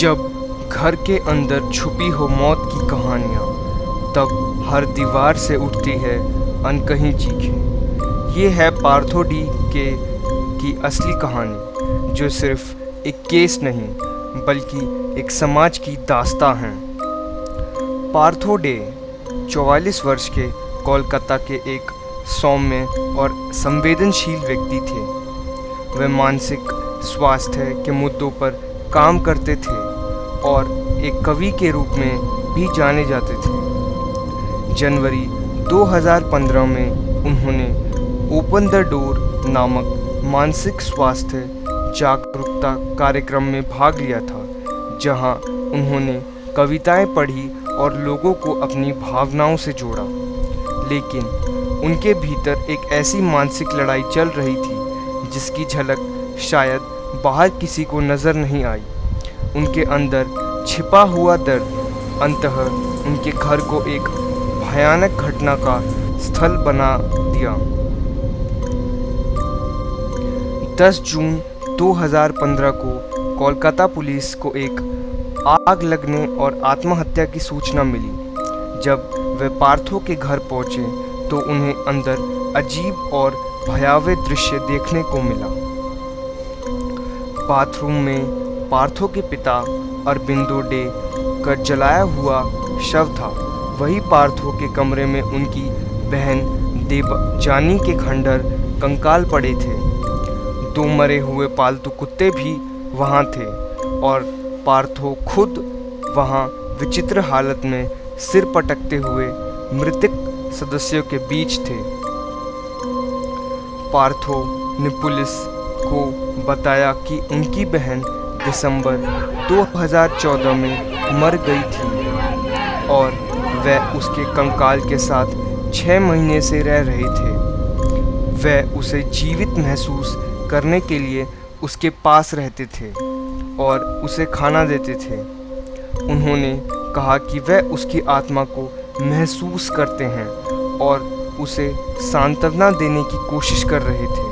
जब घर के अंदर छुपी हो मौत की कहानियाँ, तब हर दीवार से उठती है अनकही चीखें। ये है पार्थो डी के की असली कहानी, जो सिर्फ एक केस नहीं बल्कि एक समाज की दास्तां है। पार्थो डे 44 वर्ष के कोलकाता के एक सौम्य और संवेदनशील व्यक्ति थे। वे मानसिक स्वास्थ्य के मुद्दों पर काम करते थे और एक कवि के रूप में भी जाने जाते थे। जनवरी 2015 में उन्होंने ओपन द डोर नामक मानसिक स्वास्थ्य जागरूकता कार्यक्रम में भाग लिया था, जहां उन्होंने कविताएं पढ़ी और लोगों को अपनी भावनाओं से जोड़ा। लेकिन उनके भीतर एक ऐसी मानसिक लड़ाई चल रही थी जिसकी झलक शायद बाहर किसी को नज़र नहीं आई। उनके अंदर छिपा हुआ दर्द अंततः उनके घर को एक भयानक घटना का स्थल बना दिया। 10 जून 2015 को कोलकाता पुलिस को एक आग लगने और आत्महत्या की सूचना मिली। जब वे पार्थो के घर पहुंचे तो उन्हें अंदर अजीब और भयावह दृश्य देखने को मिला। बाथरूम में पार्थो के पिता अरबिंदो डे का जलाया हुआ शव था। वही पार्थो के कमरे में उनकी बहन देवजानी के खंडर कंकाल पड़े थे। 2 मरे हुए पालतू कुत्ते भी वहाँ थे और पार्थो खुद वहाँ विचित्र हालत में सिर पटकते हुए मृतक सदस्यों के बीच थे। पार्थो ने पुलिस को बताया कि उनकी बहन दिसंबर 2014 में मर गई थी और वह उसके कंकाल के साथ 6 महीने से रह रहे थे। वह उसे जीवित महसूस करने के लिए उसके पास रहते थे और उसे खाना देते थे। उन्होंने कहा कि वह उसकी आत्मा को महसूस करते हैं और उसे सांत्वना देने की कोशिश कर रहे थे।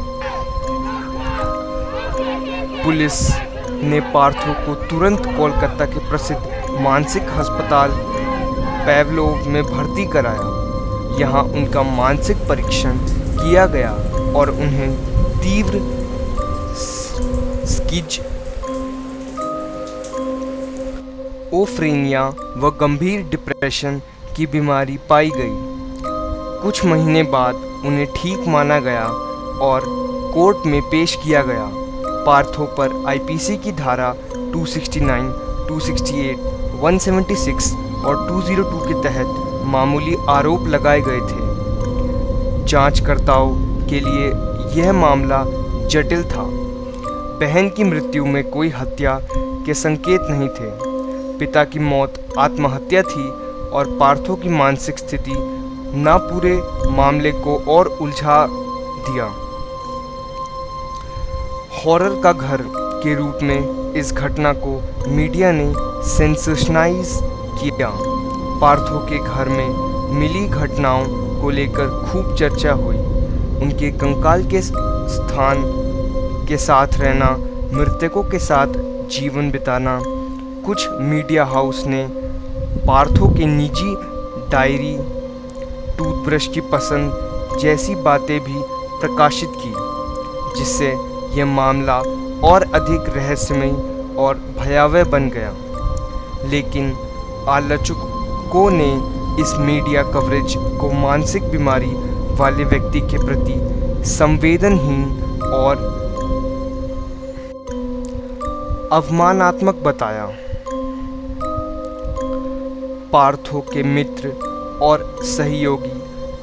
पुलिस ने पार्थो को तुरंत कोलकाता के प्रसिद्ध मानसिक अस्पताल पैवलोव में भर्ती कराया। यहाँ उनका मानसिक परीक्षण किया गया और उन्हें तीव्र स्किज़ोफ्रेनिया व गंभीर डिप्रेशन की बीमारी पाई गई। कुछ महीने बाद उन्हें ठीक माना गया और कोर्ट में पेश किया गया। पार्थो पर आईपीसी की धारा 269, 268, 176 और 202 के तहत मामूली आरोप लगाए गए थे। जांचकर्ताओं के लिए यह मामला जटिल था। बहन की मृत्यु में कोई हत्या के संकेत नहीं थे। पिता की मौत आत्महत्या थी और पार्थो की मानसिक स्थिति न पूरे मामले को और उलझा दिया। हॉरर का घर के रूप में इस घटना को मीडिया ने सेंसेशनाइज किया। पार्थो के घर में मिली घटनाओं को लेकर खूब चर्चा हुई। उनके कंकाल के स्थान के साथ रहना, मृतकों के साथ जीवन बिताना। कुछ मीडिया हाउस ने पार्थो के निजी डायरी, टूथब्रश की पसंद जैसी बातें भी प्रकाशित की, जिससे यह मामला और अधिक रहस्यमय और भयावह बन गया। लेकिन आलोचकों ने इस मीडिया कवरेज को मानसिक बीमारी वाले व्यक्ति के प्रति संवेदनहीन और अवमाननात्मक बताया। पार्थो के मित्र और सहयोगी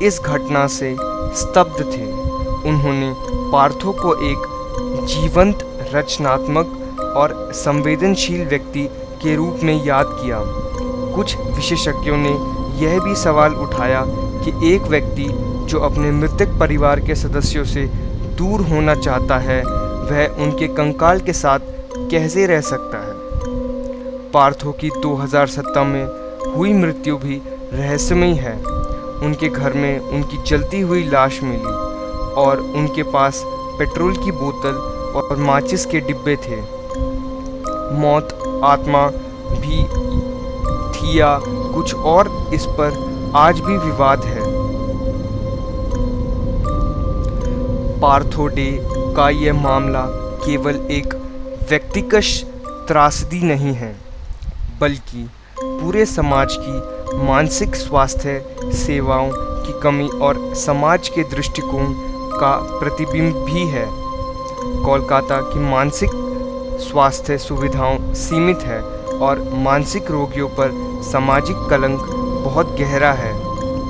इस घटना से स्तब्ध थे। उन्होंने पार्थो को एक जीवंत, रचनात्मक और संवेदनशील व्यक्ति के रूप में याद किया। कुछ विशेषज्ञों ने यह भी सवाल उठाया कि एक व्यक्ति जो अपने मृतक परिवार के सदस्यों से दूर होना चाहता है, वह उनके कंकाल के साथ कैसे रह सकता है। पार्थो की 2017 में हुई मृत्यु भी रहस्यमयी है। उनके घर में उनकी जलती हुई लाश मिली और उनके पास पेट्रोल की बोतल और माचिस के डिब्बे थे। मौत आत्मा भी थी या कुछ और, इस पर आज भी विवाद है। पार्थो डे का यह मामला केवल एक व्यक्तिगत त्रासदी नहीं है, बल्कि पूरे समाज की मानसिक स्वास्थ्य सेवाओं की कमी और समाज के दृष्टिकोण का प्रतिबिंब भी है। कोलकाता की मानसिक स्वास्थ्य सुविधाओं सीमित है और मानसिक रोगियों पर सामाजिक कलंक बहुत गहरा है।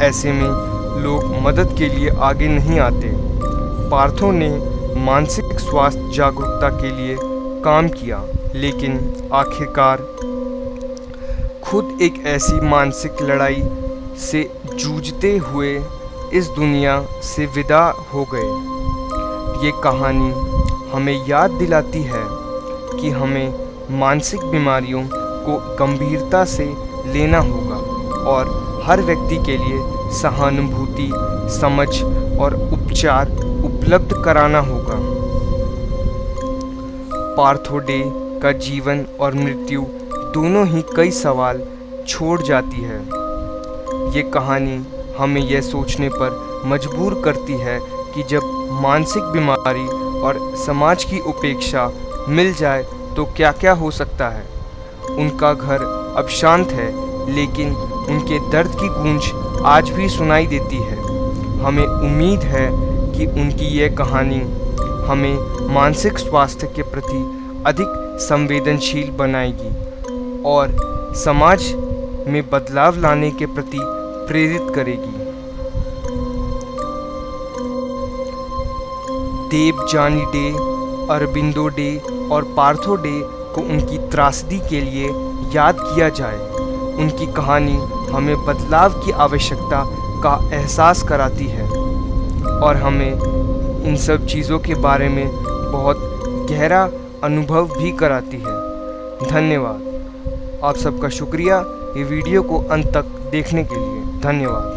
ऐसे में लोग मदद के लिए आगे नहीं आते। पार्थो ने मानसिक स्वास्थ्य जागरूकता के लिए काम किया, लेकिन आखिरकार खुद एक ऐसी मानसिक लड़ाई से जूझते हुए इस दुनिया से विदा हो गए। ये कहानी हमें याद दिलाती है कि हमें मानसिक बीमारियों को गंभीरता से लेना होगा और हर व्यक्ति के लिए सहानुभूति, समझ और उपचार उपलब्ध कराना होगा। पार्थो डे का जीवन और मृत्यु दोनों ही कई सवाल छोड़ जाती है। ये कहानी हमें यह सोचने पर मजबूर करती है कि जब मानसिक बीमारी और समाज की उपेक्षा मिल जाए तो क्या क्या हो सकता है। उनका घर अब शांत है, लेकिन उनके दर्द की गूंज आज भी सुनाई देती है। हमें उम्मीद है कि उनकी यह कहानी हमें मानसिक स्वास्थ्य के प्रति अधिक संवेदनशील बनाएगी और समाज में बदलाव लाने के प्रति प्रेरित करेगी। देवजानी डे, अरबिंदो डे और पार्थो डे को उनकी त्रासदी के लिए याद किया जाए। उनकी कहानी हमें बदलाव की आवश्यकता का एहसास कराती है और हमें इन सब चीज़ों के बारे में बहुत गहरा अनुभव भी कराती है। धन्यवाद। आप सबका शुक्रिया ये वीडियो को अंत तक देखने के लिए। धन्यवाद।